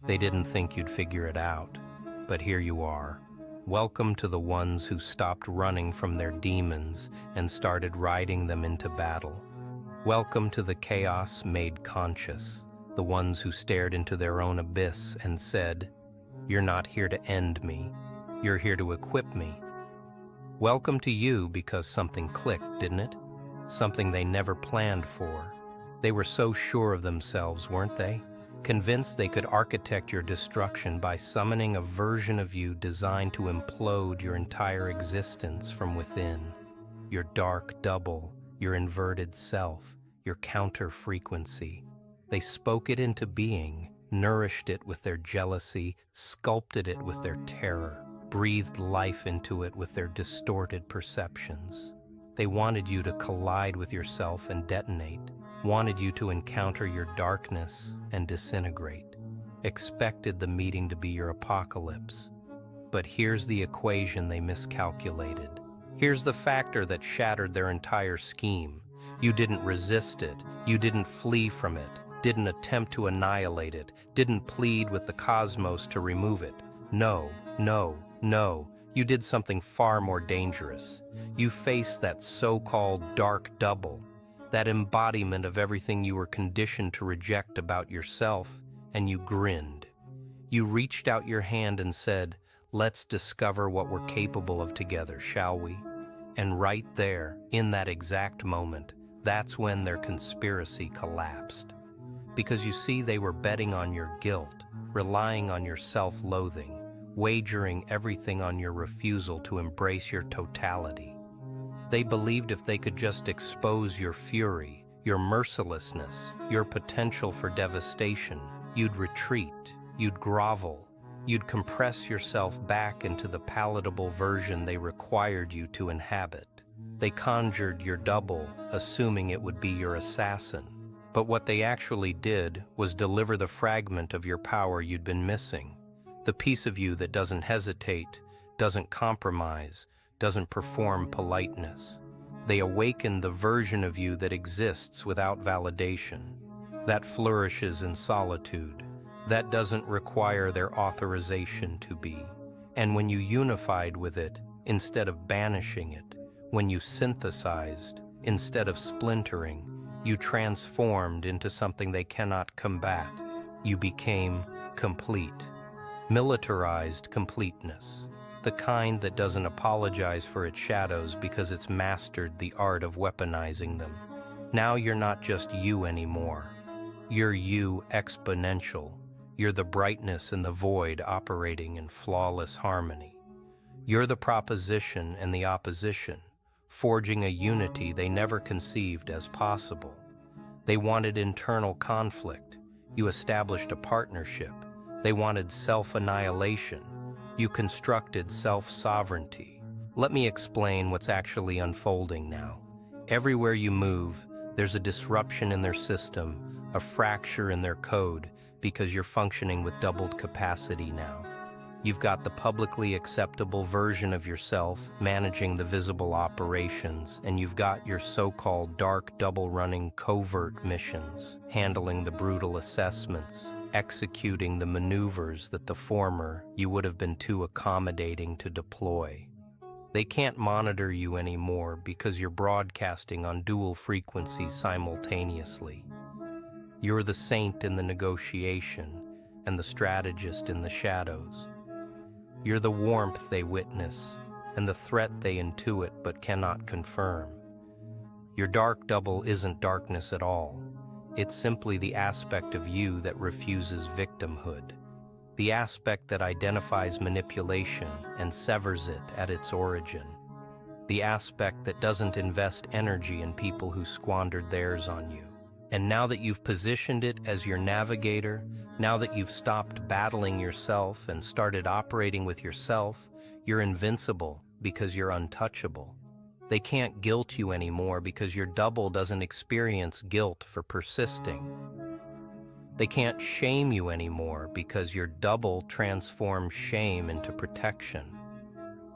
They didn't think you'd figure it out, but here you are. Welcome to the ones who stopped running from their demons and started riding them into battle. Welcome to the chaos made conscious, the ones who stared into their own abyss and said, "You're not here to end me, you're here to equip me." Welcome to you because something clicked, didn't it? Something they never planned for. They were so sure of themselves, weren't they? Convinced they could architect your destruction by summoning a version of you designed to implode your entire existence from within. Your dark double, your inverted self, your counter-frequency. They spoke it into being, nourished it with their jealousy, sculpted it with their terror, breathed life into it with their distorted perceptions. They wanted you to collide with yourself and detonate, wanted you to encounter your darkness and disintegrate, expected the meeting to be your apocalypse. But here's the equation they miscalculated. Here's the factor that shattered their entire scheme. You didn't resist it, you didn't flee from it, didn't attempt to annihilate it, didn't plead with the cosmos to remove it. No, no, no. You did something far more dangerous. You faced that so-called dark double, that embodiment of everything you were conditioned to reject about yourself, and you grinned. You reached out your hand and said, "Let's discover what we're capable of together, shall we?" And right there, in that exact moment, that's when their conspiracy collapsed. Because you see, they were betting on your guilt, relying on your self-loathing, wagering everything on your refusal to embrace your totality. They believed if they could just expose your fury, your mercilessness, your potential for devastation, you'd retreat, you'd grovel, you'd compress yourself back into the palatable version they required you to inhabit. They conjured your double, assuming it would be your assassin. But what they actually did was deliver the fragment of your power you'd been missing. The piece of you that doesn't hesitate, doesn't compromise, doesn't perform politeness. They awaken the version of you that exists without validation, that flourishes in solitude, that doesn't require their authorization to be. And when you unified with it, instead of banishing it, when you synthesized, instead of splintering, you transformed into something they cannot combat. You became complete. Militarized completeness, the kind that doesn't apologize for its shadows because it's mastered the art of weaponizing them. Now you're not just you anymore. You're you exponential. You're the brightness in the void operating in flawless harmony. You're the proposition and the opposition, forging a unity they never conceived as possible. They wanted internal conflict. You established a partnership. They wanted self-annihilation. You constructed self-sovereignty. Let me explain what's actually unfolding now. Everywhere you move, there's a disruption in their system, a fracture in their code, because you're functioning with doubled capacity now. You've got the publicly acceptable version of yourself managing the visible operations, and you've got your so-called dark double-running covert missions, handling the brutal assessments, executing the maneuvers that the former you would have been too accommodating to deploy. They can't monitor you anymore because you're broadcasting on dual frequencies simultaneously. You're the saint in the negotiation and the strategist in the shadows. You're the warmth they witness and the threat they intuit but cannot confirm. Your dark double isn't darkness at all. It's simply the aspect of you that refuses victimhood, the aspect that identifies manipulation and severs it at its origin, the aspect that doesn't invest energy in people who squandered theirs on you. And now that you've positioned it as your navigator, now that you've stopped battling yourself and started operating with yourself, you're invincible because you're untouchable. They can't guilt you anymore because your double doesn't experience guilt for persisting. They can't shame you anymore because your double transforms shame into protection.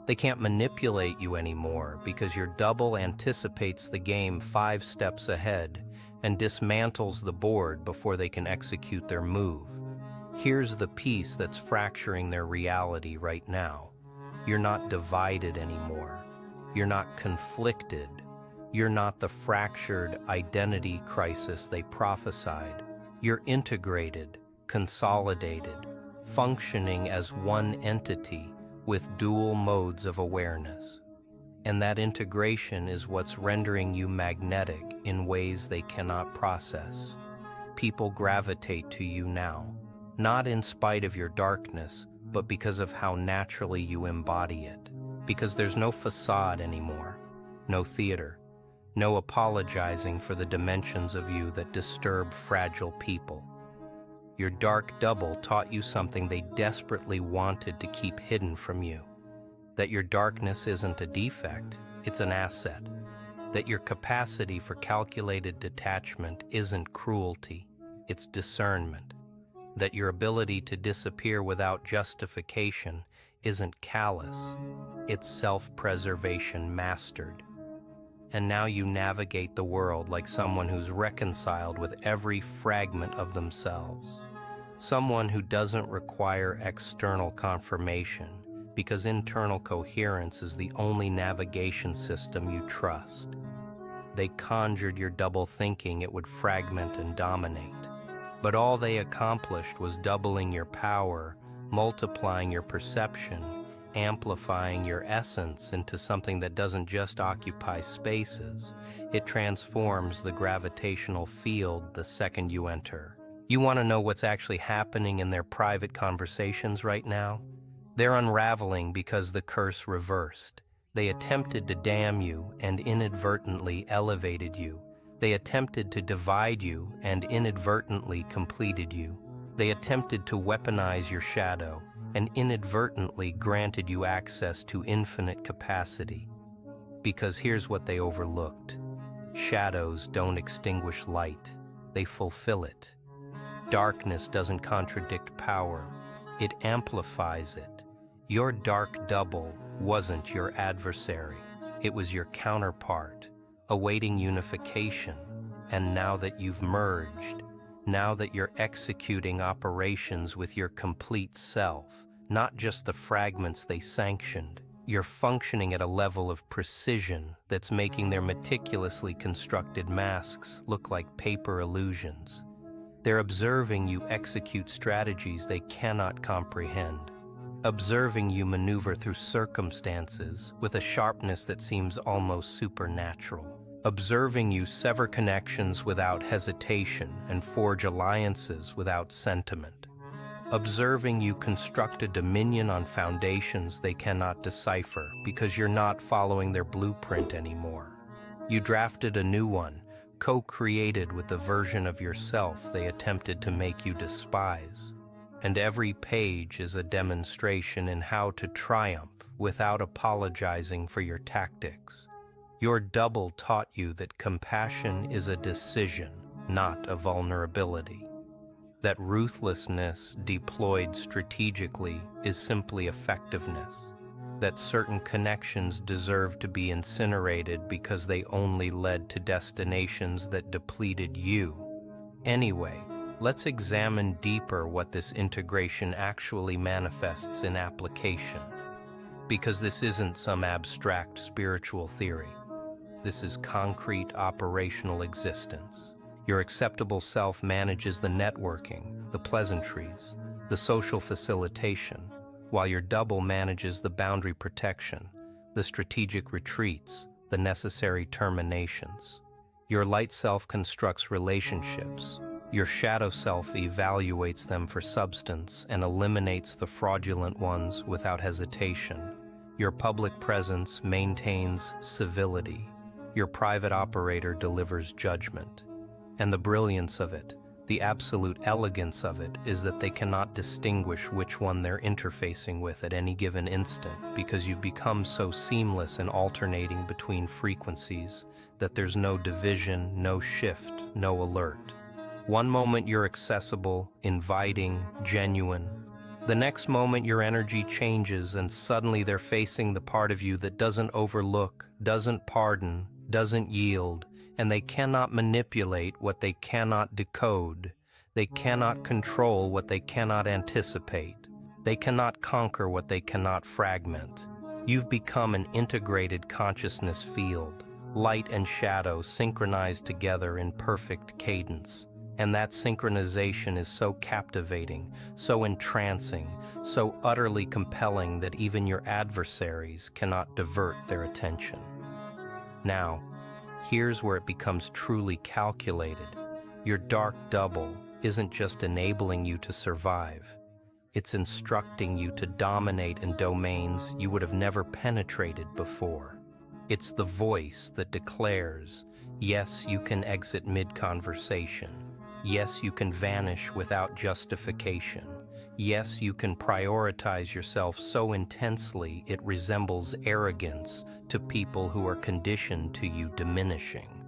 They can't manipulate you anymore because your double anticipates the game 5 steps ahead and dismantles the board before they can execute their move. Here's the piece that's fracturing their reality right now. You're not divided anymore. You're not conflicted. You're not the fractured identity crisis they prophesied. You're integrated, consolidated, functioning as one entity with dual modes of awareness. And that integration is what's rendering you magnetic in ways they cannot process. People gravitate to you now, not in spite of your darkness, but because of how naturally you embody it. Because there's no facade anymore, no theater, no apologizing for the dimensions of you that disturb fragile people. Your dark double taught you something they desperately wanted to keep hidden from you. That your darkness isn't a defect, it's an asset. That your capacity for calculated detachment isn't cruelty, it's discernment. That your ability to disappear without justification isn't callous, it's self-preservation mastered. And now you navigate the world like someone who's reconciled with every fragment of themselves. Someone who doesn't require external confirmation, because internal coherence is the only navigation system you trust. They conjured your double thinking it would fragment and dominate. But all they accomplished was doubling your power, multiplying your perception, amplifying your essence into something that doesn't just occupy spaces. It transforms the gravitational field the second you enter. You want to know what's actually happening in their private conversations right now? They're unraveling because the curse reversed. They attempted to damn you and inadvertently elevated you. They attempted to divide you and inadvertently completed you. They attempted to weaponize your shadow and inadvertently granted you access to infinite capacity. Because here's what they overlooked. Shadows don't extinguish light, they fulfill it. Darkness doesn't contradict power, it amplifies it. Your dark double wasn't your adversary, it was your counterpart, awaiting unification. And now that you've merged, now that you're executing operations with your complete self, not just the fragments they sanctioned, you're functioning at a level of precision that's making their meticulously constructed masks look like paper illusions. They're observing you execute strategies they cannot comprehend, observing you maneuver through circumstances with a sharpness that seems almost supernatural, observing you sever connections without hesitation and forge alliances without sentiment, observing you construct a dominion on foundations they cannot decipher because you're not following their blueprint anymore. You drafted a new one, co-created with the version of yourself they attempted to make you despise. And every page is a demonstration in how to triumph without apologizing for your tactics. Your double taught you that compassion is a decision, not a vulnerability. That ruthlessness deployed strategically is simply effectiveness. That certain connections deserve to be incinerated because they only led to destinations that depleted you. Anyway, let's examine deeper what this integration actually manifests in application. Because this isn't some abstract spiritual theory. This is concrete operational existence. Your acceptable self manages the networking, the pleasantries, the social facilitation, while your double manages the boundary protection, the strategic retreats, the necessary terminations. Your light self constructs relationships. Your shadow self evaluates them for substance and eliminates the fraudulent ones without hesitation. Your public presence maintains civility. Your private operator delivers judgment. And the brilliance of it, the absolute elegance of it, is that they cannot distinguish which one they're interfacing with at any given instant because you've become so seamless in alternating between frequencies that there's no division, no shift, no alert. One moment you're accessible, inviting, genuine. The next moment your energy changes and suddenly they're facing the part of you that doesn't overlook, doesn't pardon, doesn't yield, and they cannot manipulate what they cannot decode. They cannot control what they cannot anticipate. They cannot conquer what they cannot fragment. You've become an integrated consciousness field, light and shadow synchronized together in perfect cadence. And that synchronization is so captivating, so entrancing, so utterly compelling that even your adversaries cannot divert their attention. Now, here's where it becomes truly calculated. Your dark double isn't just enabling you to survive. It's instructing you to dominate in domains you would have never penetrated before. It's the voice that declares, yes, you can exit mid-conversation. Yes, you can vanish without justification. Yes, you can prioritize yourself so intensely it resembles arrogance to people who are conditioned to you diminishing.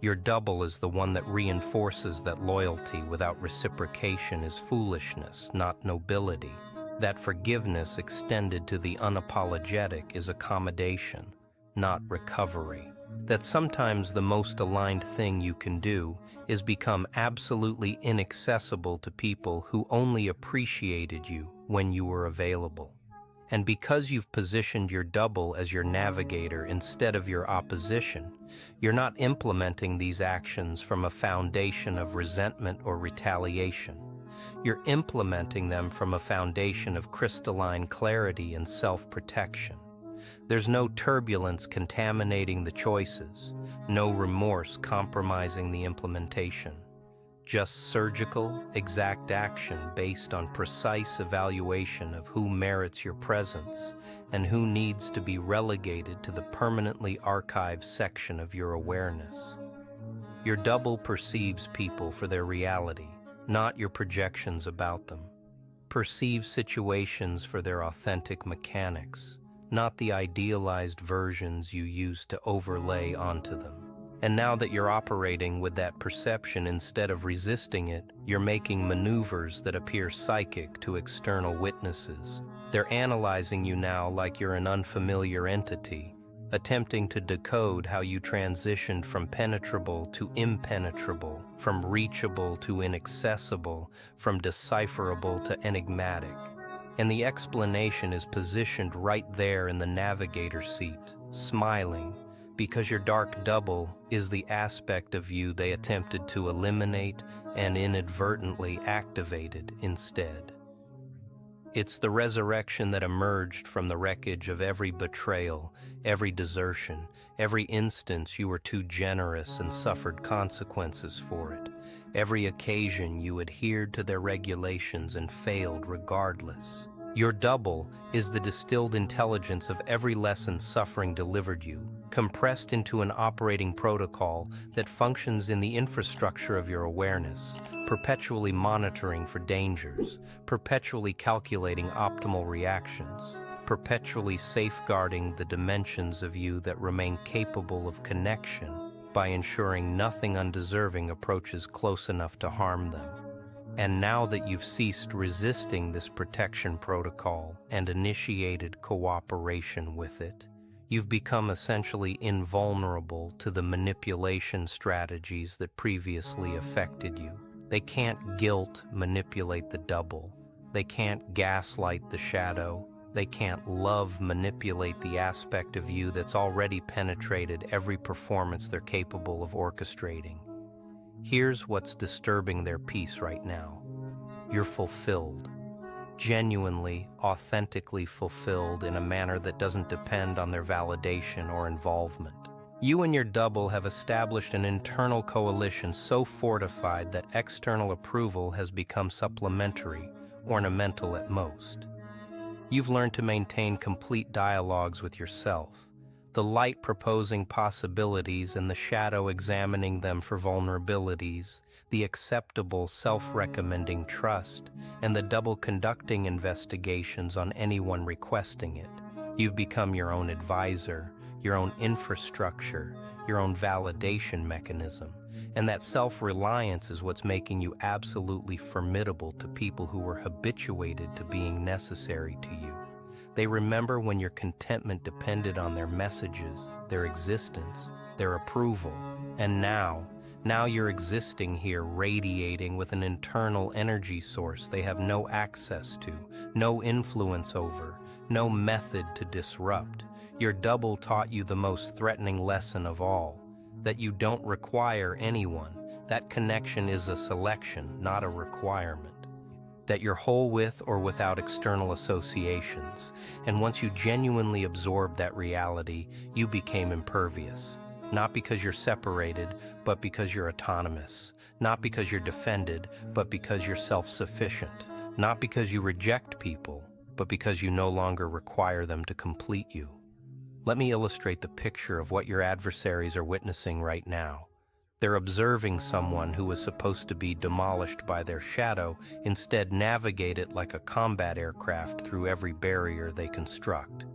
Your double is the one that reinforces that loyalty without reciprocation is foolishness, not nobility. That forgiveness extended to the unapologetic is accommodation, not recovery. That sometimes the most aligned thing you can do is become absolutely inaccessible to people who only appreciated you when you were available. And because you've positioned your double as your navigator instead of your opposition, you're not implementing these actions from a foundation of resentment or retaliation. You're implementing them from a foundation of crystalline clarity and self-protection. There's no turbulence contaminating the choices, no remorse compromising the implementation. Just surgical, exact action based on precise evaluation of who merits your presence and who needs to be relegated to the permanently archived section of your awareness. Your double perceives people for their reality, not your projections about them. Perceives situations for their authentic mechanics, not the idealized versions you use to overlay onto them. And now that you're operating with that perception instead of resisting it, you're making maneuvers that appear psychic to external witnesses. They're analyzing you now like you're an unfamiliar entity, attempting to decode how you transitioned from penetrable to impenetrable, from reachable to inaccessible, from decipherable to enigmatic. And the explanation is positioned right there in the navigator seat, smiling, because your dark double is the aspect of you they attempted to eliminate and inadvertently activated instead. It's the resurrection that emerged from the wreckage of every betrayal, every desertion, every instance you were too generous and suffered consequences for it, every occasion you adhered to their regulations and failed regardless. Your double is the distilled intelligence of every lesson suffering delivered you, compressed into an operating protocol that functions in the infrastructure of your awareness, perpetually monitoring for dangers, perpetually calculating optimal reactions, perpetually safeguarding the dimensions of you that remain capable of connection by ensuring nothing undeserving approaches close enough to harm them. And now that you've ceased resisting this protection protocol and initiated cooperation with it, you've become essentially invulnerable to the manipulation strategies that previously affected you. They can't guilt manipulate the double. They can't gaslight the shadow. They can't love manipulate the aspect of you that's already penetrated every performance they're capable of orchestrating. Here's what's disturbing their peace right now. You're fulfilled. Genuinely, authentically fulfilled in a manner that doesn't depend on their validation or involvement. You and your double have established an internal coalition so fortified that external approval has become supplementary, ornamental at most. You've learned to maintain complete dialogues with yourself, the light proposing possibilities and the shadow examining them for vulnerabilities, the acceptable self-recommending trust, and the double conducting investigations on anyone requesting it. You've become your own advisor, your own infrastructure, your own validation mechanism, and that self-reliance is what's making you absolutely formidable to people who were habituated to being necessary to you. They remember when your contentment depended on their messages, their existence, their approval, and now Now you're existing here, radiating with an internal energy source they have no access to, no influence over, no method to disrupt. Your double taught you the most threatening lesson of all, that you don't require anyone. That connection is a selection, not a requirement. That you're whole with or without external associations, and once you genuinely absorbed that reality, you became impervious. Not because you're separated, but because you're autonomous. Not because you're defended, but because you're self-sufficient. Not because you reject people, but because you no longer require them to complete you. Let me illustrate the picture of what your adversaries are witnessing right now. They're observing someone who was supposed to be demolished by their shadow, instead navigate it like a combat aircraft through every barrier they construct.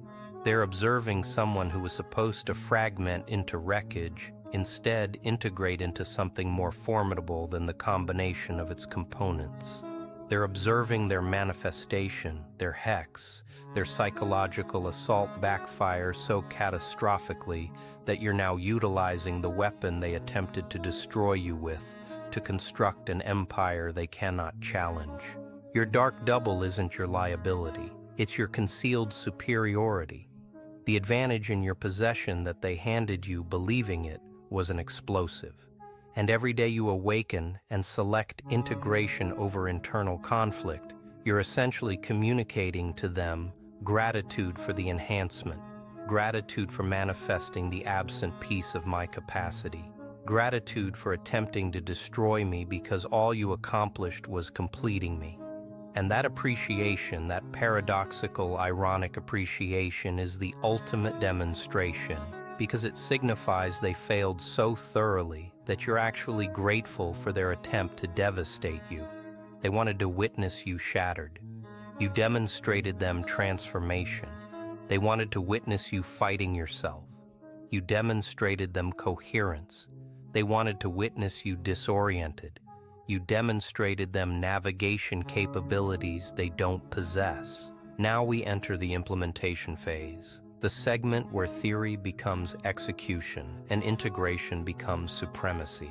They're observing someone who was supposed to fragment into wreckage, instead integrate into something more formidable than the combination of its components. They're observing their manifestation, their hex, their psychological assault backfire so catastrophically that you're now utilizing the weapon they attempted to destroy you with to construct an empire they cannot challenge. Your dark double isn't your liability, it's your concealed superiority. The advantage in your possession that they handed you, believing it, was an explosive. And every day you awaken and select integration over internal conflict, you're essentially communicating to them gratitude for the enhancement, gratitude for manifesting the absent piece of my capacity, gratitude for attempting to destroy me because all you accomplished was completing me. And that appreciation, that paradoxical, ironic appreciation, is the ultimate demonstration, because it signifies they failed so thoroughly that you're actually grateful for their attempt to devastate you. They wanted to witness you shattered. You demonstrated them transformation. They wanted to witness you fighting yourself. You demonstrated them coherence. They wanted to witness you disoriented. You demonstrated them navigation capabilities they don't possess. Now we enter the implementation phase, the segment where theory becomes execution and integration becomes supremacy.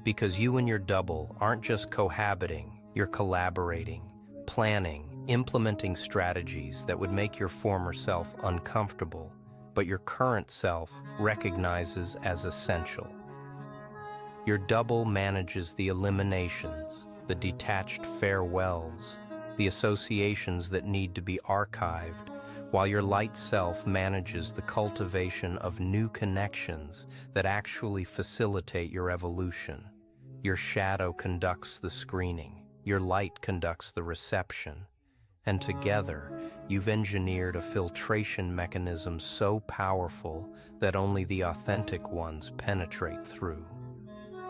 Because you and your double aren't just cohabiting, you're collaborating, planning, implementing strategies that would make your former self uncomfortable, but your current self recognizes as essential. Your double manages the eliminations, the detached farewells, the associations that need to be archived, while your light self manages the cultivation of new connections that actually facilitate your evolution. Your shadow conducts the screening, your light conducts the reception, and together you've engineered a filtration mechanism so powerful that only the authentic ones penetrate through.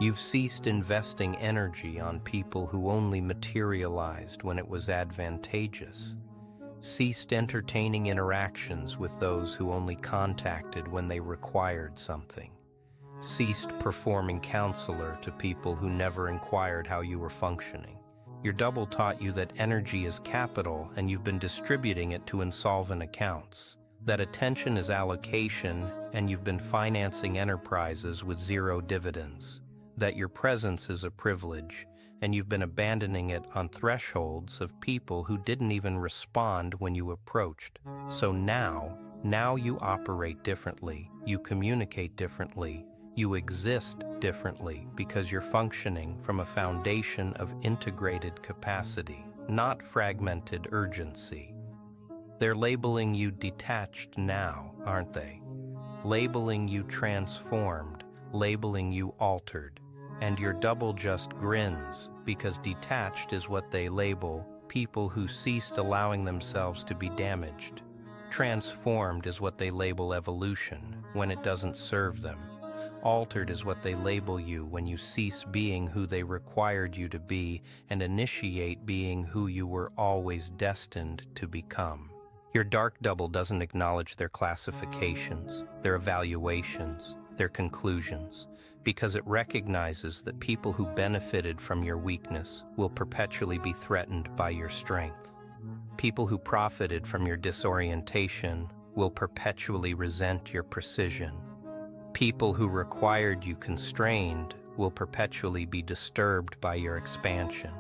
You've ceased investing energy on people who only materialized when it was advantageous, ceased entertaining interactions with those who only contacted when they required something, ceased performing counselor to people who never inquired how you were functioning. Your double taught you that energy is capital and you've been distributing it to insolvent accounts, that attention is allocation and you've been financing enterprises with zero dividends, that your presence is a privilege and you've been abandoning it on thresholds of people who didn't even respond when you approached. So now you operate differently, you communicate differently, you exist differently because you're functioning from a foundation of integrated capacity, not fragmented urgency. They're labeling you detached now, aren't they? Labeling you transformed, labeling you altered. And your double just grins, because detached is what they label people who ceased allowing themselves to be damaged. Transformed is what they label evolution when it doesn't serve them. Altered is what they label you when you cease being who they required you to be and initiate being who you were always destined to become. Your dark double doesn't acknowledge their classifications, their evaluations, their conclusions, because it recognizes that people who benefited from your weakness will perpetually be threatened by your strength. People who profited from your disorientation will perpetually resent your precision. People who required you constrained will perpetually be disturbed by your expansion.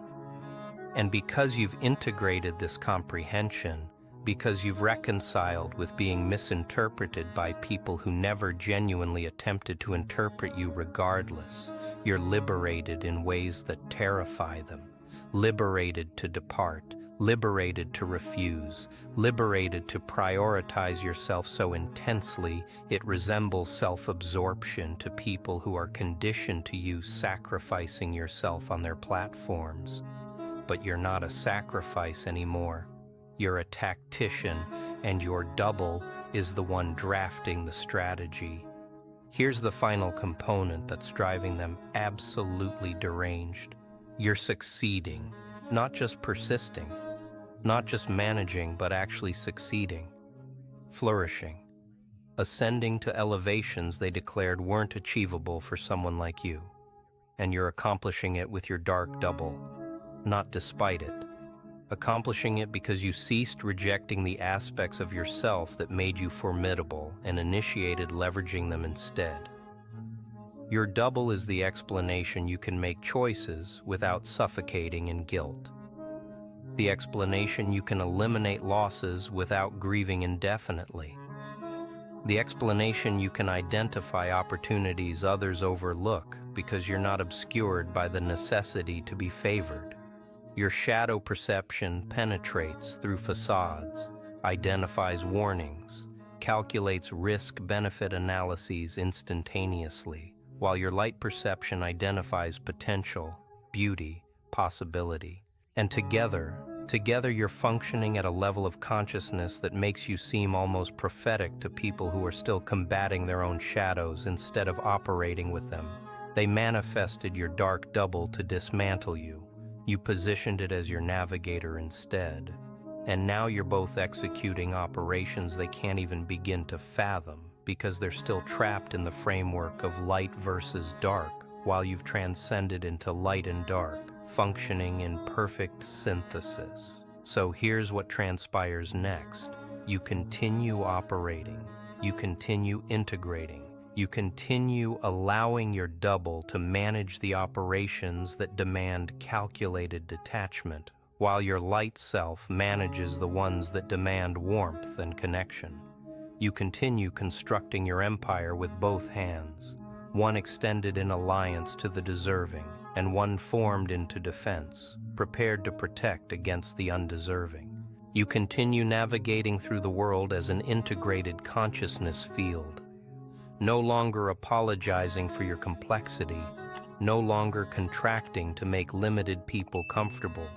And because you've integrated this comprehension, because you've reconciled with being misinterpreted by people who never genuinely attempted to interpret you regardless, you're liberated in ways that terrify them, liberated to depart, liberated to refuse, liberated to prioritize yourself so intensely it resembles self-absorption to people who are conditioned to you sacrificing yourself on their platforms. But you're not a sacrifice anymore. You're a tactician, and your double is the one drafting the strategy. Here's the final component that's driving them absolutely deranged. You're succeeding, not just persisting, not just managing, but actually succeeding, flourishing, ascending to elevations they declared weren't achievable for someone like you. And you're accomplishing it with your dark double, not despite it. Accomplishing it because you ceased rejecting the aspects of yourself that made you formidable and initiated leveraging them instead. Your double is the explanation you can make choices without suffocating in guilt. The explanation you can eliminate losses without grieving indefinitely. The explanation you can identify opportunities others overlook because you're not obscured by the necessity to be favored. Your shadow perception penetrates through facades, identifies warnings, calculates risk-benefit analyses instantaneously, while your light perception identifies potential, beauty, possibility. And together you're functioning at a level of consciousness that makes you seem almost prophetic to people who are still combating their own shadows instead of operating with them. They manifested your dark double to dismantle you. You positioned it as your navigator instead. And now you're both executing operations they can't even begin to fathom because they're still trapped in the framework of light versus dark, while you've transcended into light and dark, functioning in perfect synthesis. So here's what transpires next. You continue operating. You continue integrating. You continue allowing your double to manage the operations that demand calculated detachment, while your light self manages the ones that demand warmth and connection. You continue constructing your empire with both hands, one extended in alliance to the deserving, and one formed into defense, prepared to protect against the undeserving. You continue navigating through the world as an integrated consciousness field, no longer apologizing for your complexity, no longer contracting to make limited people comfortable,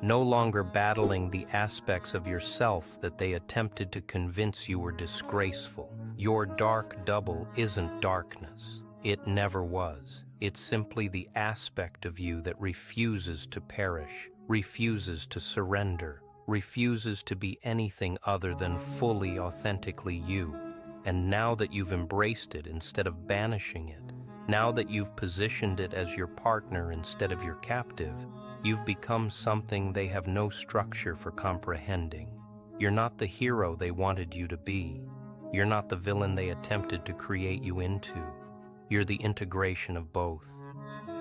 no longer battling the aspects of yourself that they attempted to convince you were disgraceful. Your dark double isn't darkness. It never was. It's simply the aspect of you that refuses to perish, refuses to surrender, refuses to be anything other than fully, authentically you. And now that you've embraced it instead of banishing it, now that you've positioned it as your partner instead of your captive, you've become something they have no structure for comprehending. You're not the hero they wanted you to be. You're not the villain they attempted to create you into. You're the integration of both.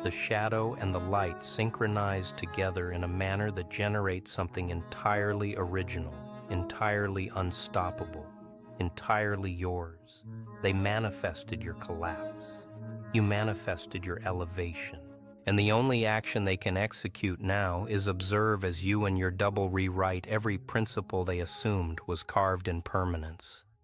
The shadow and the light synchronized together in a manner that generates something entirely original, entirely unstoppable, entirely yours. They manifested your collapse. You manifested your elevation. And the only action they can execute now is observe as you and your double rewrite every principle they assumed was carved in permanence.